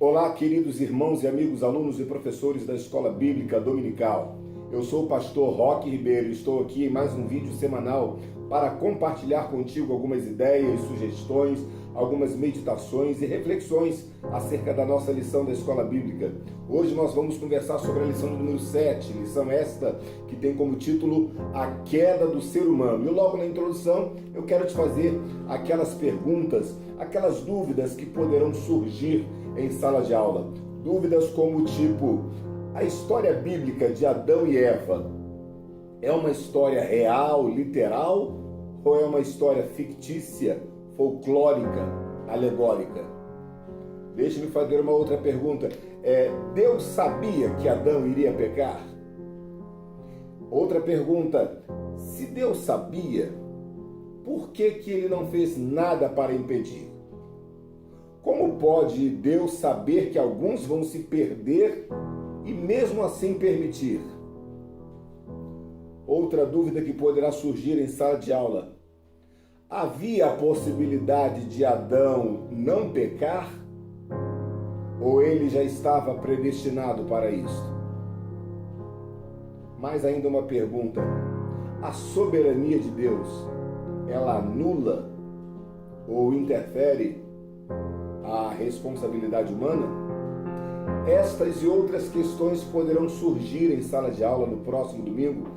Olá, queridos irmãos e amigos, alunos e professores da Escola Bíblica Dominical. Eu sou o pastor Roque Ribeiro e estou aqui em mais um vídeo semanal para compartilhar contigo algumas ideias, sugestões, algumas meditações e reflexões acerca da nossa lição da Escola Bíblica. Hoje nós vamos conversar sobre a lição número 7, lição esta que tem como título A Queda do Ser Humano. E logo na introdução eu quero te fazer aquelas perguntas, aquelas dúvidas que poderão surgir em sala de aula. Dúvidas como tipo: a história bíblica de Adão e Eva é uma história real, literal, ou é uma história fictícia, folclórica, alegórica? Deixe-me fazer uma outra pergunta. Deus sabia que Adão iria pecar? Outra pergunta: se Deus sabia, por que ele não fez nada para impedir? Como pode Deus saber que alguns vão se perder e mesmo assim permitir? Outra dúvida que poderá surgir em sala de aula: havia a possibilidade de Adão não pecar? Ou ele já estava predestinado para isso? Mais ainda uma pergunta: a soberania de Deus, ela anula ou interfere a responsabilidade humana? Estas e outras questões poderão surgir em sala de aula no próximo domingo,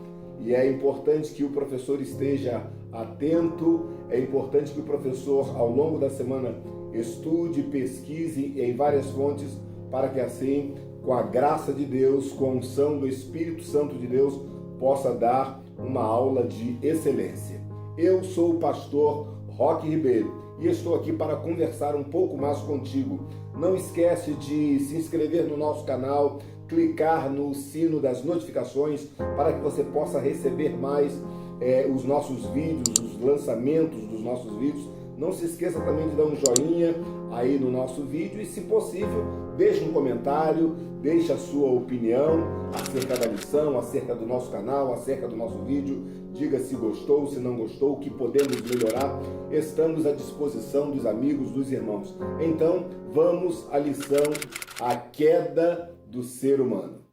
e é importante que o professor esteja atento, é importante que o professor, ao longo da semana, estude, pesquise em várias fontes, para que assim, com a graça de Deus, com a unção do Espírito Santo de Deus, possa dar uma aula de excelência. Eu sou o pastor Roque Ribeiro e estou aqui para conversar um pouco mais contigo. Não esquece de se inscrever no nosso canal, clicar no sino das notificações para que você possa receber mais os nossos vídeos, os lançamentos dos nossos vídeos. Não se esqueça também de dar um joinha aí no nosso vídeo e, se possível, deixe um comentário, deixe a sua opinião acerca da lição, acerca do nosso canal, acerca do nosso vídeo. Diga se gostou, se não gostou, o que podemos melhorar. Estamos à disposição dos amigos, dos irmãos. Então, vamos à lição A Queda do Ser Humano.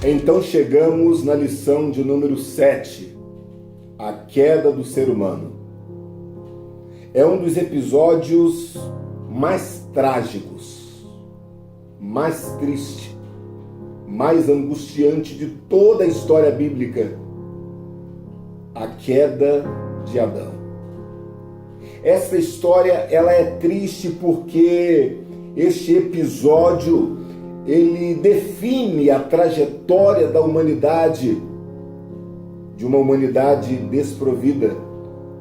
Então chegamos na lição de número 7, A Queda do Ser Humano. É um dos episódios mais trágicos, mais triste, mais angustiante de toda a história bíblica. A queda de Adão. Essa história, ela é triste porque este episódio ele define a trajetória da humanidade, de uma humanidade desprovida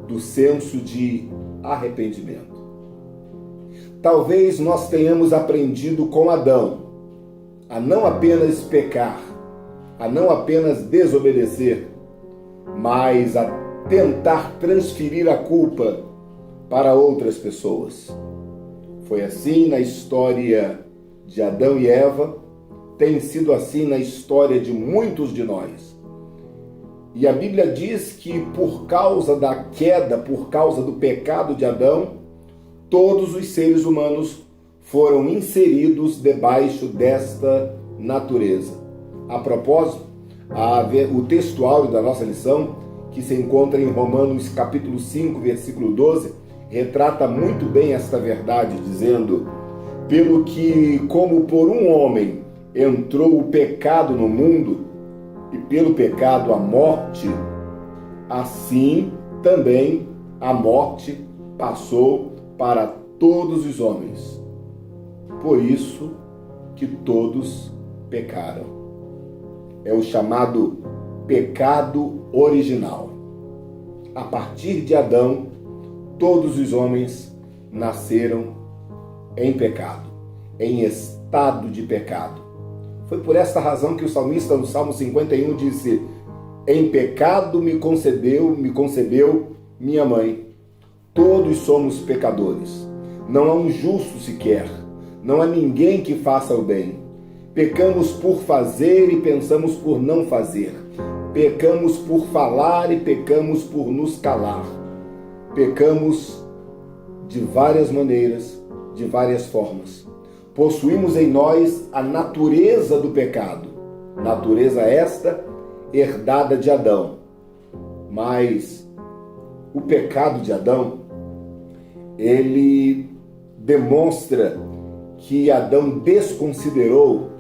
do senso de arrependimento. Talvez nós tenhamos aprendido com Adão a não apenas pecar, a não apenas desobedecer, mas a tentar transferir a culpa para outras pessoas. Foi assim na história de Adão e Eva, tem sido assim na história de muitos de nós. E a Bíblia diz que por causa da queda, por causa do pecado de Adão, todos os seres humanos foram inseridos debaixo desta natureza. A propósito, o texto áureo da nossa lição, que se encontra em Romanos capítulo 5, versículo 12, retrata muito bem esta verdade, dizendo: pelo que, como por um homem entrou o pecado no mundo, e pelo pecado a morte, assim também a morte passou para todos os homens. Por isso que todos pecaram. É o chamado pecado original. A partir de Adão, todos os homens nasceram em pecado, em estado de pecado. Foi por esta razão que o salmista no Salmo 51 disse: em pecado me concebeu minha mãe. Todos somos pecadores. Não há um justo sequer. Não há ninguém que faça o bem. Pecamos por fazer e pensamos por não fazer. Pecamos por falar e pecamos por nos calar. Pecamos de várias maneiras, de várias formas. Possuímos em nós a natureza do pecado. Natureza esta herdada de Adão. Mas o pecado de Adão, ele demonstra que Adão desconsiderou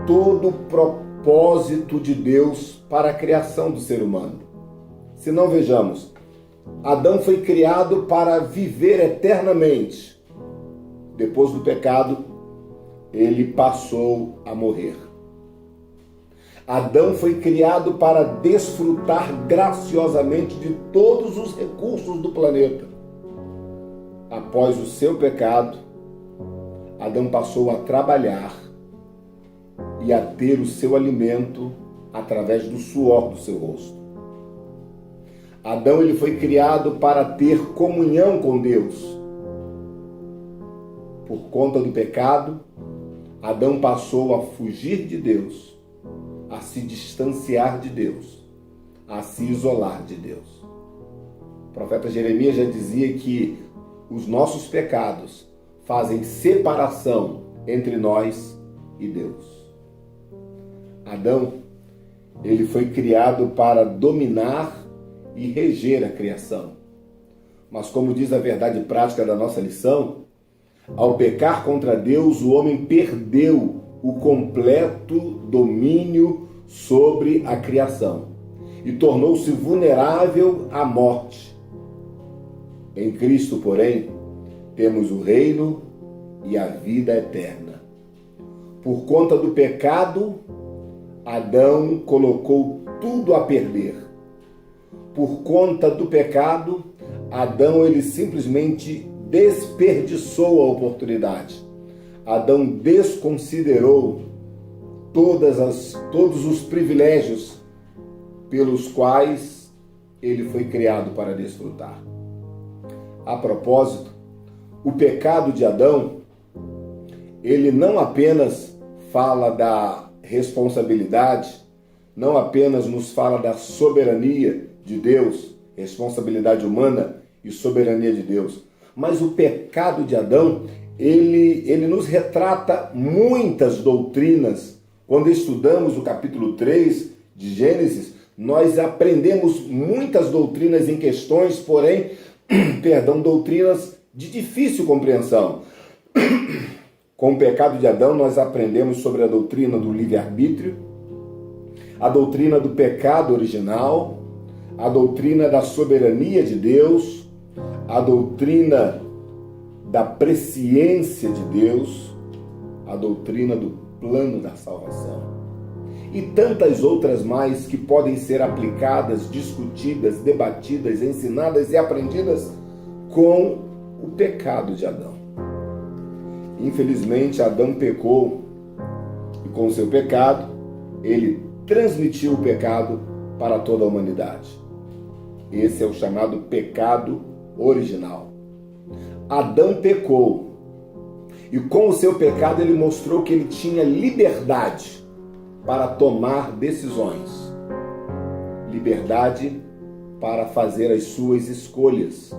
todo o propósito de Deus para a criação do ser humano. Se não, vejamos, Adão foi criado para viver eternamente. Depois do pecado, ele passou a morrer. Adão foi criado para desfrutar graciosamente de todos os recursos do planeta. Após o seu pecado, Adão passou a trabalhar e a ter o seu alimento através do suor do seu rosto. Adão ele foi criado para ter comunhão com Deus. Por conta do pecado, Adão passou a fugir de Deus, a se distanciar de Deus, a se isolar de Deus. O profeta Jeremias já dizia que os nossos pecados fazem separação entre nós e Deus. Adão, ele foi criado para dominar e reger a criação. Mas como diz a verdade prática da nossa lição, ao pecar contra Deus, o homem perdeu o completo domínio sobre a criação e tornou-se vulnerável à morte. Em Cristo, porém, temos o reino e a vida eterna. Por conta do pecado, Adão colocou tudo a perder. Por conta do pecado, Adão ele simplesmente desperdiçou a oportunidade. Adão desconsiderou todos os privilégios pelos quais ele foi criado para desfrutar. A propósito, o pecado de Adão, ele não apenas fala da responsabilidade, não apenas nos fala da soberania de Deus, responsabilidade humana e soberania de Deus, mas o pecado de Adão, ele nos retrata muitas doutrinas. Quando estudamos o capítulo 3 de Gênesis, nós aprendemos muitas doutrinas em questões, porém, doutrinas de difícil compreensão. Com o pecado de Adão, nós aprendemos sobre a doutrina do livre-arbítrio, a doutrina do pecado original, a doutrina da soberania de Deus, a doutrina da presciência de Deus, a doutrina do plano da salvação. E tantas outras mais que podem ser aplicadas, discutidas, debatidas, ensinadas e aprendidas com o pecado de Adão. Infelizmente, Adão pecou e com o seu pecado, ele transmitiu o pecado para toda a humanidade. Esse é o chamado pecado original. Adão pecou e com o seu pecado ele mostrou que ele tinha liberdade para tomar decisões. Liberdade para fazer as suas escolhas.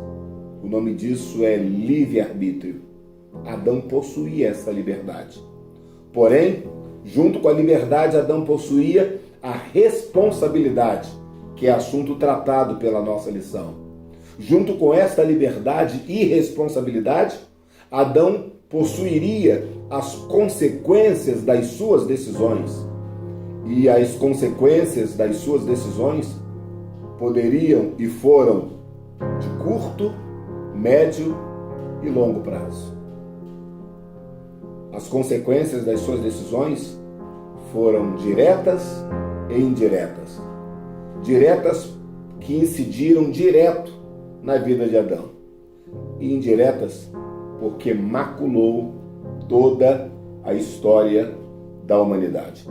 O nome disso é livre-arbítrio. Adão possuía essa liberdade. Porém, junto com a liberdade, Adão possuía a responsabilidade, que é assunto tratado pela nossa lição. Junto com esta liberdade e responsabilidade, Adão possuiria as consequências das suas decisões. E as consequências das suas decisões poderiam e foram de curto, médio e longo prazo. As consequências das suas decisões foram diretas e indiretas. Diretas que incidiram direto na vida de Adão. E indiretas porque maculou toda a história da humanidade.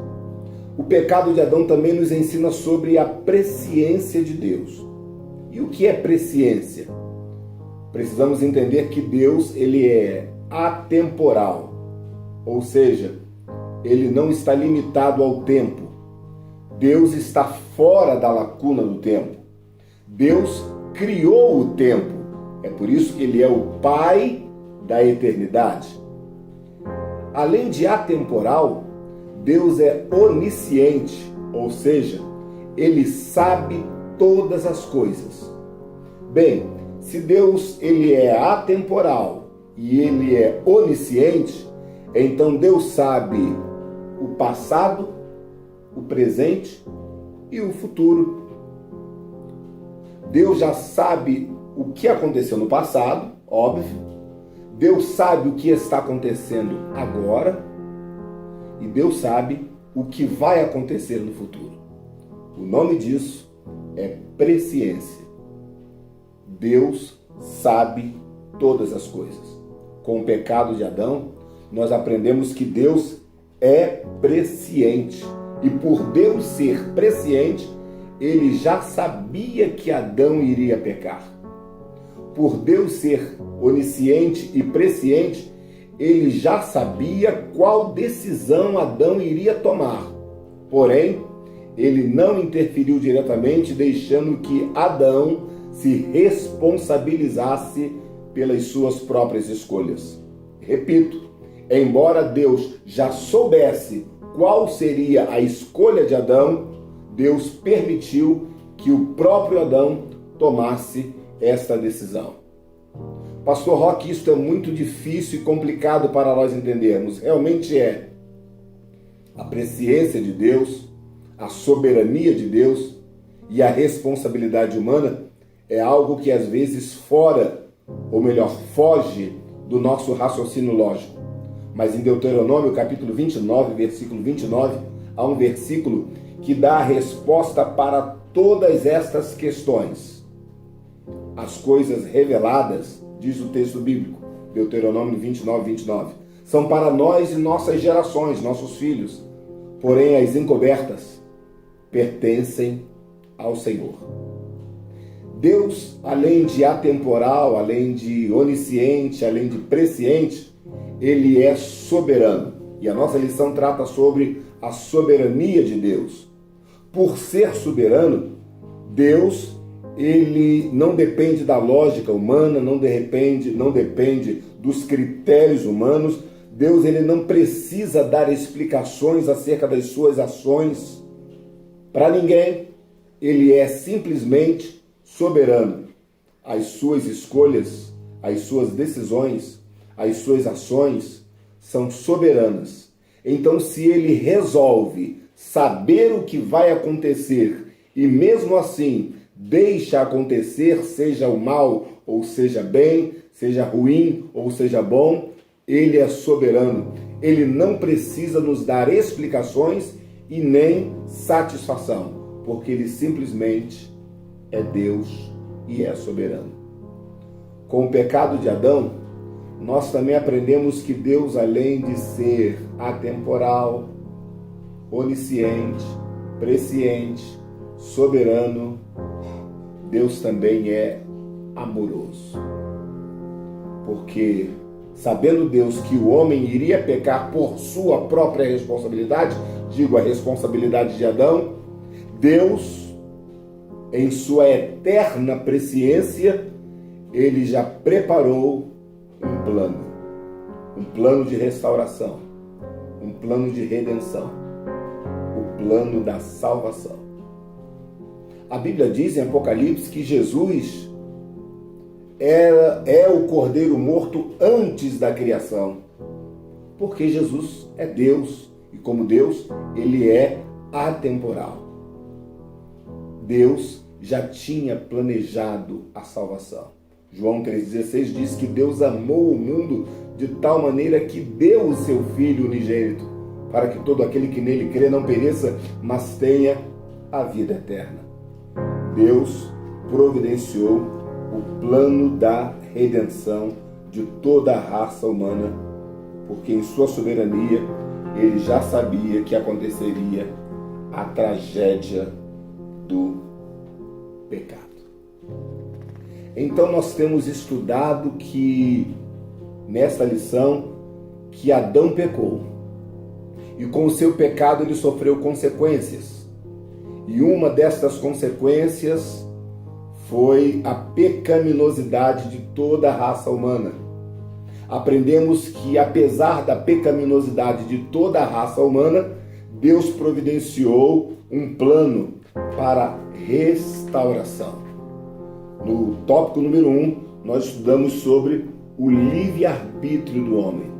O pecado de Adão também nos ensina sobre a presciência de Deus. E o que é presciência? Precisamos entender que Deus ele é atemporal, ou seja, ele não está limitado ao tempo. Deus está fora da lacuna do tempo. Deus criou o tempo. É por isso que ele é o Pai da eternidade. Além de atemporal, Deus é onisciente, ou seja, ele sabe todas as coisas. Bem, se Deus ele é atemporal e ele é onisciente, então Deus sabe o passado, o presente e o futuro. Deus já sabe o que aconteceu no passado, óbvio. Deus sabe o que está acontecendo agora e Deus sabe o que vai acontecer no futuro. O nome disso é presciência. Deus sabe todas as coisas. Com o pecado de Adão, nós aprendemos que Deus é presciente. E por Deus ser presciente, ele já sabia que Adão iria pecar. Por Deus ser onisciente e presciente, ele já sabia qual decisão Adão iria tomar. Porém, ele não interferiu diretamente, deixando que Adão se responsabilizasse pelas suas próprias escolhas. Repito, embora Deus já soubesse qual seria a escolha de Adão, Deus permitiu que o próprio Adão tomasse esta decisão. Pastor Roque, isso é muito difícil e complicado para nós entendermos. Realmente é. A presciência de Deus, a soberania de Deus e a responsabilidade humana é algo que às vezes foge do nosso raciocínio lógico. Mas em Deuteronômio capítulo 29, versículo 29, há um versículo que dá a resposta para todas estas questões. As coisas reveladas, diz o texto bíblico, Deuteronômio 29, 29, são para nós e nossas gerações, nossos filhos. Porém, as encobertas pertencem ao Senhor. Deus, além de atemporal, além de onisciente, além de presciente, ele é soberano. E a nossa lição trata sobre a soberania de Deus. Por ser soberano, Deus, ele não depende da lógica humana, não depende dos critérios humanos. Deus, ele não precisa dar explicações acerca das suas ações para ninguém. Ele é simplesmente soberano. As suas escolhas, as suas decisões, as suas ações são soberanas. Então, se ele resolve saber o que vai acontecer e mesmo assim deixa acontecer, seja o mal ou seja bem, seja ruim ou seja bom, ele é soberano. Ele não precisa nos dar explicações e nem satisfação, porque ele simplesmente é Deus e é soberano. Com o pecado de Adão, nós também aprendemos que Deus, além de ser atemporal, onisciente, presciente, soberano, Deus também é amoroso. Porque, sabendo Deus que o homem iria pecar por sua própria responsabilidade, digo a responsabilidade de Adão, Deus, em sua eterna presciência, ele já preparou um plano de restauração, um plano de redenção, o plano da salvação. A Bíblia diz em Apocalipse que Jesus é o cordeiro morto antes da criação, porque Jesus é Deus e como Deus, ele é atemporal. Deus já tinha planejado a salvação. João 3,16 diz que Deus amou o mundo de tal maneira que deu o seu Filho unigênito, para que todo aquele que nele crê não pereça, mas tenha a vida eterna. Deus providenciou o plano da redenção de toda a raça humana, porque em sua soberania ele já sabia que aconteceria a tragédia do pecado. Então nós temos estudado que nesta lição que Adão pecou. e com o seu pecado ele sofreu consequências. E uma destas consequências foi a pecaminosidade de toda a raça humana. Aprendemos que, apesar da pecaminosidade de toda a raça humana, Deus providenciou um plano para restauração. No tópico número 1, nós estudamos sobre o livre-arbítrio do homem.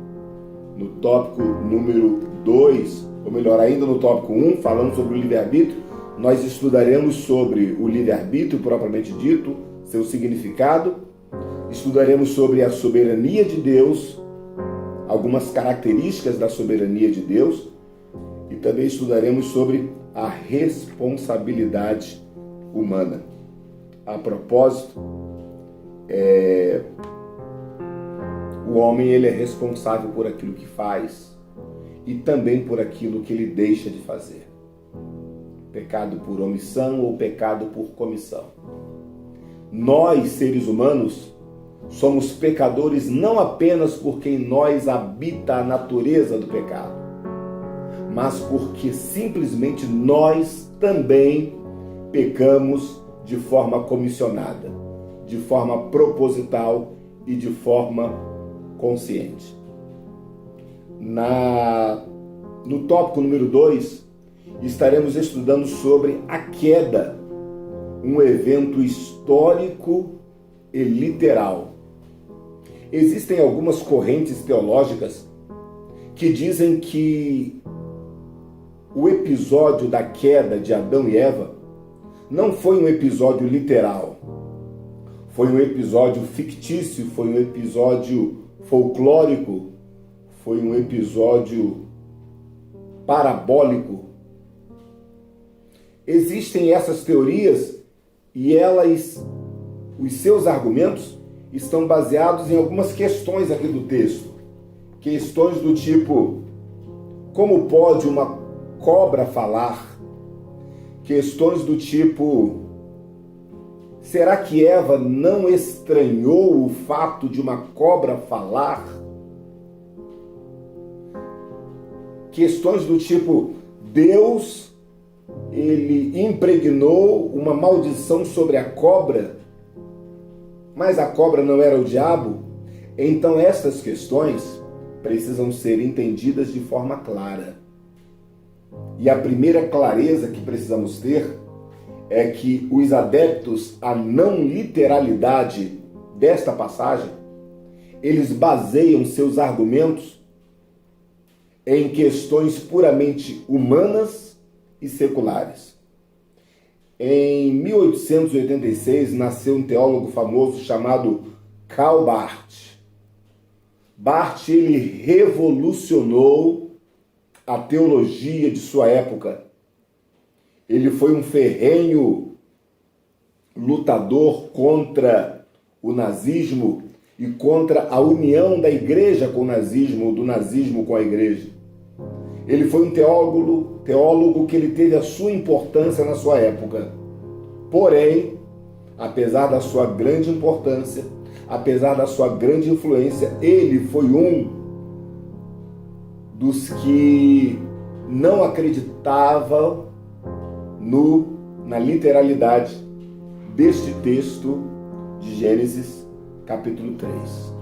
No tópico número 2, ou melhor ainda, no tópico 1, falando sobre o livre-arbítrio, nós estudaremos sobre o livre-arbítrio propriamente dito, seu significado, estudaremos sobre a soberania de Deus, algumas características da soberania de Deus, e também estudaremos sobre a responsabilidade humana. A propósito, o homem ele é responsável por aquilo que faz e também por aquilo que ele deixa de fazer. Pecado por omissão ou pecado por comissão. Nós, seres humanos, somos pecadores não apenas porque em nós habita a natureza do pecado, mas porque simplesmente nós também pecamos de forma comissionada, de forma proposital e de forma consciente. No tópico número 2, estaremos estudando sobre a queda, um evento histórico e literal. Existem algumas correntes teológicas que dizem que o episódio da queda de Adão e Eva não foi um episódio literal, foi um episódio fictício, foi um episódio folclórico, foi um episódio parabólico. Existem essas teorias e os seus argumentos estão baseados em algumas questões aqui do texto. Questões do tipo, como pode uma cobra falar? Questões do tipo, será que Eva não estranhou o fato de uma cobra falar? Questões do tipo, Deus, ele impregnou uma maldição sobre a cobra, mas a cobra não era o diabo? Então essas questões precisam ser entendidas de forma clara. E a primeira clareza que precisamos ter é que os adeptos à não literalidade desta passagem, eles baseiam seus argumentos em questões puramente humanas e seculares. Em 1886 nasceu um teólogo famoso chamado Karl Barth. Barth ele revolucionou a teologia de sua época. Ele foi um ferrenho lutador contra o nazismo e contra a união da igreja com o nazismo, do nazismo com a igreja. Ele foi um teólogo que ele teve a sua importância na sua época. Porém, apesar da sua grande importância, apesar da sua grande influência, ele foi um dos que não acreditavam na literalidade deste texto de Gênesis, capítulo 3.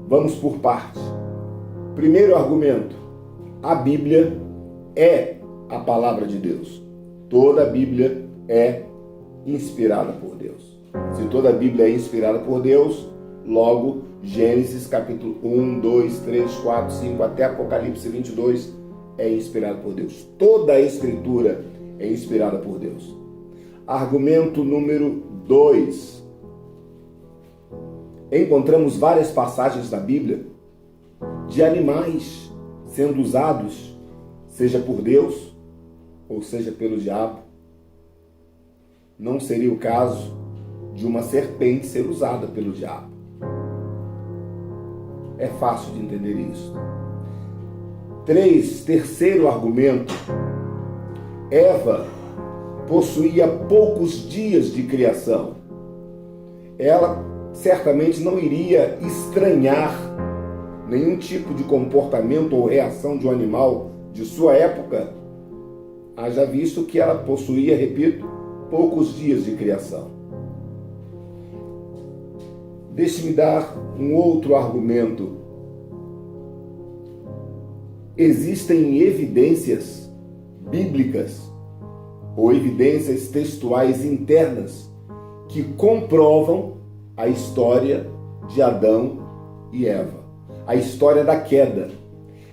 Vamos por parte. Primeiro argumento: a Bíblia é a palavra de Deus. Toda a Bíblia é inspirada por Deus. Se toda a Bíblia é inspirada por Deus, logo Gênesis capítulo 1, 2, 3, 4, 5 até Apocalipse 22 é inspirado por Deus. Toda a Escritura é inspirada por Deus. Argumento número 2. Encontramos várias passagens da Bíblia de animais sendo usados, seja por Deus ou seja pelo diabo. Não seria o caso de uma serpente ser usada pelo diabo. É fácil de entender isso. Terceiro argumento: Eva possuía poucos dias de criação. Ela certamente não iria estranhar nenhum tipo de comportamento ou reação de um animal de sua época, haja visto que ela possuía, repito, poucos dias de criação. Deixe-me dar um outro argumento. Existem evidências bíblicas ou evidências textuais internas que comprovam a história de Adão e Eva, a história da queda.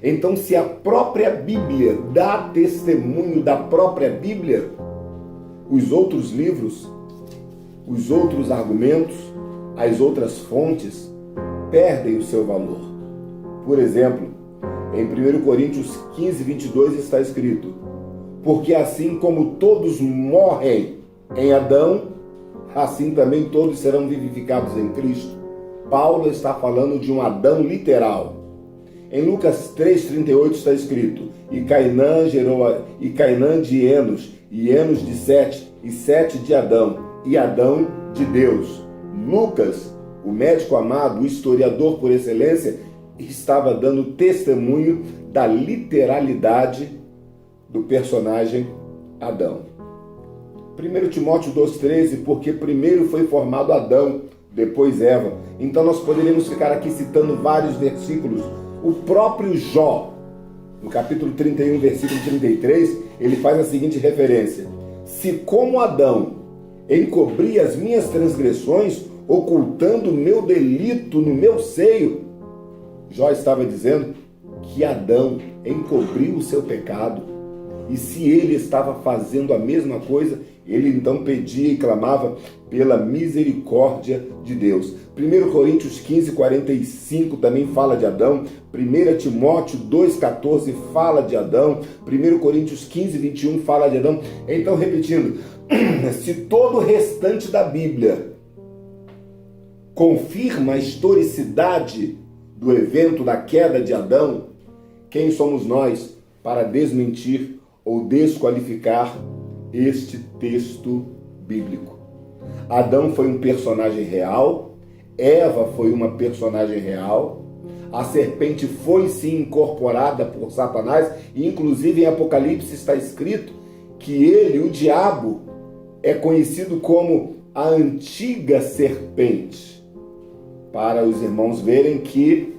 Então, se a própria Bíblia dá testemunho da própria Bíblia, os outros livros, os outros argumentos, as outras fontes perdem o seu valor. Por exemplo, em 1 Coríntios 15, 22 está escrito: porque assim como todos morrem em Adão, assim também todos serão vivificados em Cristo. Paulo está falando de um Adão literal. Em Lucas 3,38 está escrito: e Cainã de Enos, e Enos de Sete, e Sete de Adão, e Adão de Deus. Lucas, o médico amado, o historiador por excelência, estava dando testemunho da literalidade do personagem Adão. 1 Timóteo 2,13, porque primeiro foi formado Adão, depois Eva. Então nós poderíamos ficar aqui citando vários versículos. O próprio Jó, no capítulo 31, versículo 33, ele faz a seguinte referência: se como Adão encobri as minhas transgressões, ocultando o meu delito no meu seio. Jó estava dizendo que Adão encobriu o seu pecado, e se ele estava fazendo a mesma coisa, ele então pedia e clamava pela misericórdia de Deus. 1 Coríntios 15, 45 também fala de Adão. 1 Timóteo 2,14 fala de Adão. 1 Coríntios 15, 21 fala de Adão. Então, repetindo, se todo o restante da Bíblia confirma a historicidade do evento da queda de Adão, quem somos nós para desmentir ou desqualificar este texto bíblico? Adão foi um personagem real, Eva foi uma personagem real, a serpente foi sim incorporada por Satanás, e inclusive em Apocalipse está escrito que ele, o diabo, é conhecido como a antiga serpente, para os irmãos verem que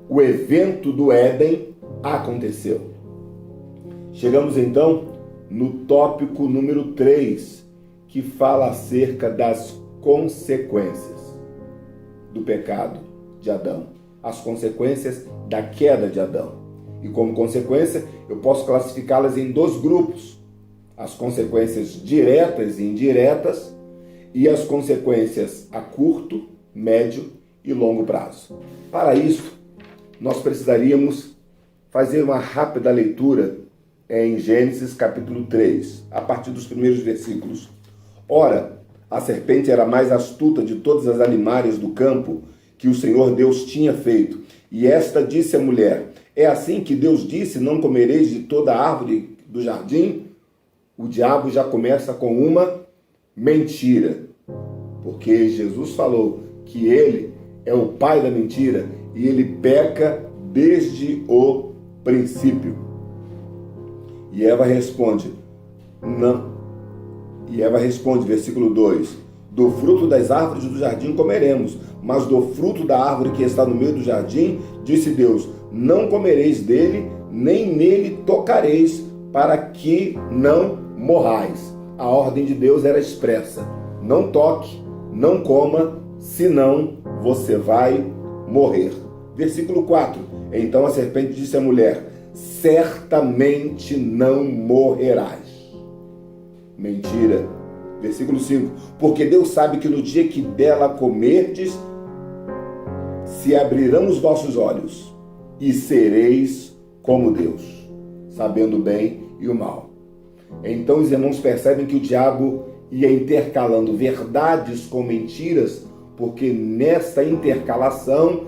o evento do Éden aconteceu. Chegamos então no tópico número 3, que fala acerca das consequências do pecado de Adão, as consequências da queda de Adão. E como consequência, eu posso classificá-las em dois grupos: as consequências diretas e indiretas, e as consequências a curto, médio e longo prazo. Para isso, nós precisaríamos fazer uma rápida leitura em Gênesis capítulo 3, a partir dos primeiros versículos. Ora, a serpente era a mais astuta de todas as animárias do campo que o Senhor Deus tinha feito. E esta disse à mulher: é assim que Deus disse, não comereis de toda a árvore do jardim? O diabo já começa com uma mentira, porque Jesus falou que ele é o pai da mentira e ele peca desde o princípio. E Eva responde, não. E Eva responde, versículo 2: do fruto das árvores do jardim comeremos, mas do fruto da árvore que está no meio do jardim, disse Deus, não comereis dele, nem nele tocareis, para que não morrais. A ordem de Deus era expressa: não toque, não coma, senão você vai morrer. Versículo 4: então a serpente disse à mulher: certamente não morrerás. Mentira. Versículo 5: porque Deus sabe que no dia que dela comerdes, se abrirão os vossos olhos, e sereis como Deus, sabendo o bem e o mal. Então os irmãos percebem que o diabo ia intercalando verdades com mentiras, porque nesta intercalação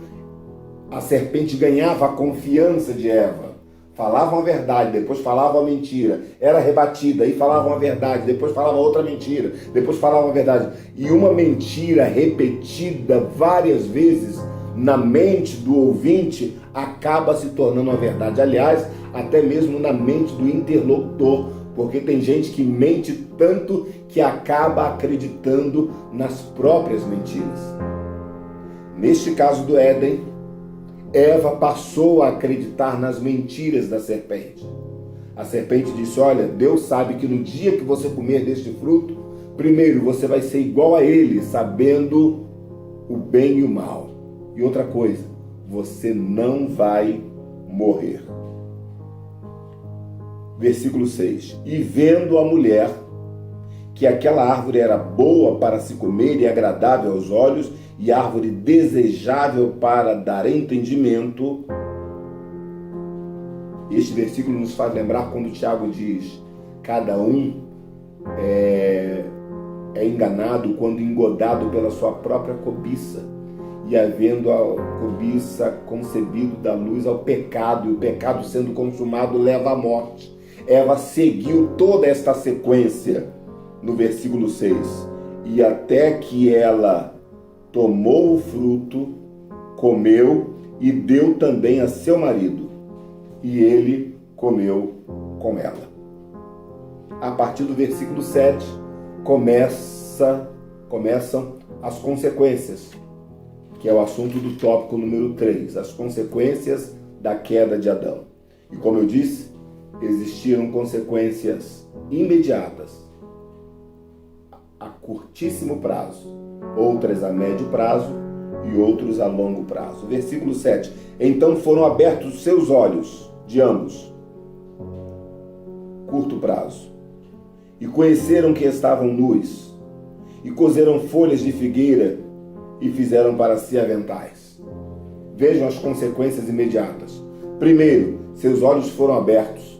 a serpente ganhava a confiança de Eva. Falavam a verdade, depois falavam a mentira. Era rebatida, aí falavam a verdade, depois falavam outra mentira, depois falavam a verdade. E uma mentira repetida várias vezes na mente do ouvinte, acaba se tornando uma verdade. Aliás, até mesmo na mente do interlocutor, porque tem gente que mente tanto que acaba acreditando nas próprias mentiras. Neste caso do Éden, Eva passou a acreditar nas mentiras da serpente. A serpente disse: olha, Deus sabe que no dia que você comer deste fruto, primeiro você vai ser igual a ele, sabendo o bem e o mal. E outra coisa, você não vai morrer. Versículo 6. E vendo a mulher que aquela árvore era boa para se comer e agradável aos olhos, e árvore desejável para dar entendimento. Este versículo nos faz lembrar quando Tiago diz: cada um é enganado quando engodado pela sua própria cobiça, e havendo a cobiça concebido da luz ao pecado, e o pecado sendo consumado leva à morte. Eva seguiu toda esta sequência no versículo 6, e até que ela tomou o fruto, comeu e deu também a seu marido, e ele comeu com ela. A partir do versículo 7, começam as consequências, que é o assunto do tópico número 3, as consequências da queda de Adão. E como eu disse, existiram consequências imediatas, a curtíssimo prazo, outras a médio prazo e outros a longo prazo. Versículo 7. Então foram abertos os seus olhos de ambos, curto prazo, e conheceram que estavam nus, e cozeram folhas de figueira e fizeram para si aventais. Vejam as consequências imediatas. Primeiro, seus olhos foram abertos.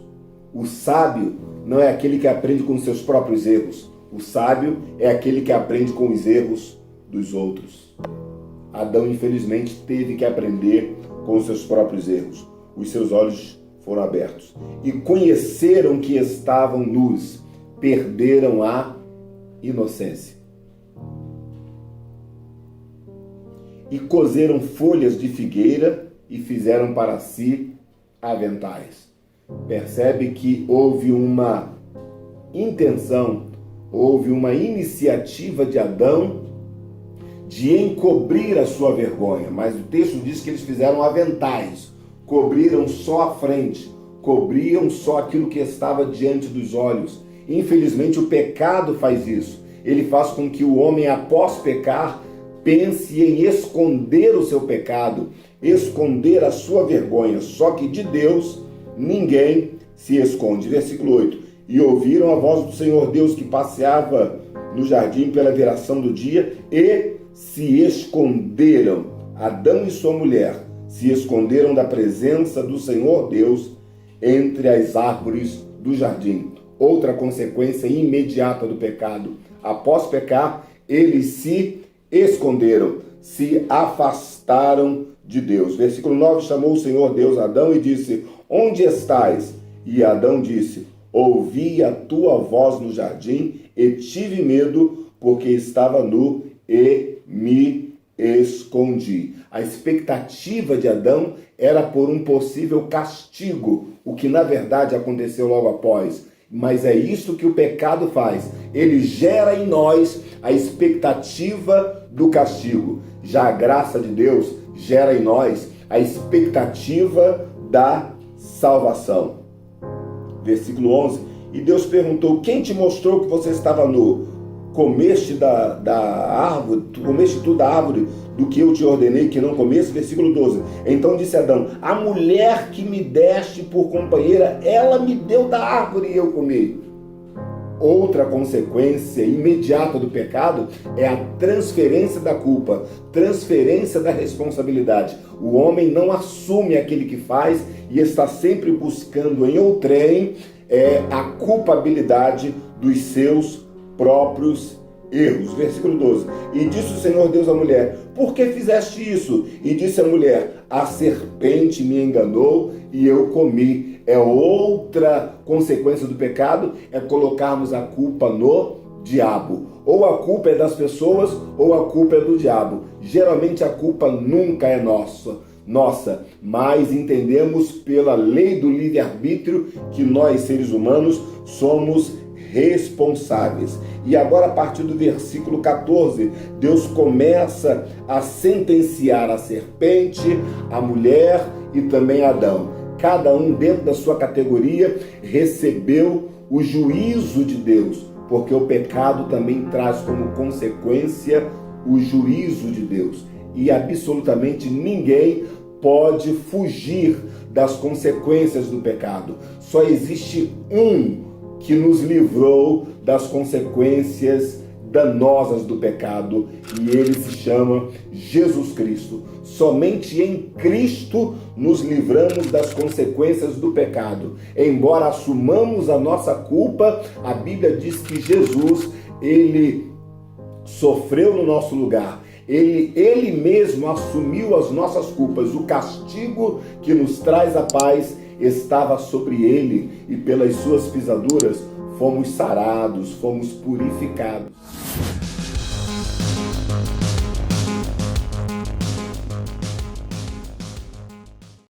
O sábio não é aquele que aprende com seus próprios erros. O sábio é aquele que aprende com os erros dos outros. Adão, infelizmente, teve que aprender com os seus próprios erros. Os seus olhos foram abertos e conheceram que estavam nus, perderam a inocência. E cozeram folhas de figueira e fizeram para si aventais. Percebe que houve uma intenção, houve uma iniciativa de Adão de encobrir a sua vergonha, mas o texto diz que eles fizeram aventais, cobriram só a frente, cobriam só aquilo que estava diante dos olhos. Infelizmente o pecado faz isso, ele faz com que o homem, após pecar, pense em esconder o seu pecado, esconder a sua vergonha, só que de Deus ninguém se esconde. Versículo 8. E ouviram a voz do Senhor Deus que passeava no jardim pela viração do dia e se esconderam. Adão e sua mulher se esconderam da presença do Senhor Deus entre as árvores do jardim. Outra consequência imediata do pecado. Após pecar, eles se esconderam, se afastaram de Deus. Versículo 9. Chamou o Senhor Deus a Adão e disse: onde estás? E Adão disse: ouvi a tua voz no jardim e tive medo, porque estava nu e me escondi. A expectativa de Adão era por um possível castigo, o que na verdade aconteceu logo após. Mas é isso que o pecado faz. Ele gera em nós a expectativa do castigo. Já a graça de Deus gera em nós a expectativa da salvação. Versículo 11. E Deus perguntou: quem te mostrou que você estava nu? Comeste da árvore, comeste tu da árvore do que eu te ordenei que não comesse? Versículo 12. Então disse Adão: a mulher que me deste por companheira, ela me deu da árvore e eu comi. Outra consequência imediata do pecado é a transferência da culpa, transferência da responsabilidade. O homem não assume aquele que faz e está sempre buscando em outrem a culpabilidade dos seus próprios erros. Versículo 12. E disse o Senhor Deus à mulher: por que fizeste isso? E disse a mulher: a serpente me enganou e eu comi. É outra consequência do pecado, é colocarmos a culpa no diabo. Ou a culpa é das pessoas ou a culpa é do diabo. Geralmente a culpa nunca é nossa, mas entendemos pela lei do livre-arbítrio que nós, seres humanos, somos responsáveis. E agora, a partir do versículo 14, Deus começa a sentenciar a serpente, a mulher e também Adão. Cada um, dentro da sua categoria, recebeu o juízo de Deus, porque o pecado também traz como consequência o juízo de Deus. E absolutamente ninguém pode fugir das consequências do pecado. Só existe um que nos livrou das consequências danosas do pecado, e ele se chama Jesus Cristo. Somente em Cristo nos livramos das consequências do pecado. Embora assumamos a nossa culpa, a Bíblia diz que Jesus, ele sofreu no nosso lugar. Ele mesmo assumiu as nossas culpas. O castigo que nos traz a paz estava sobre ele, e pelas suas pisaduras fomos sarados, fomos purificados.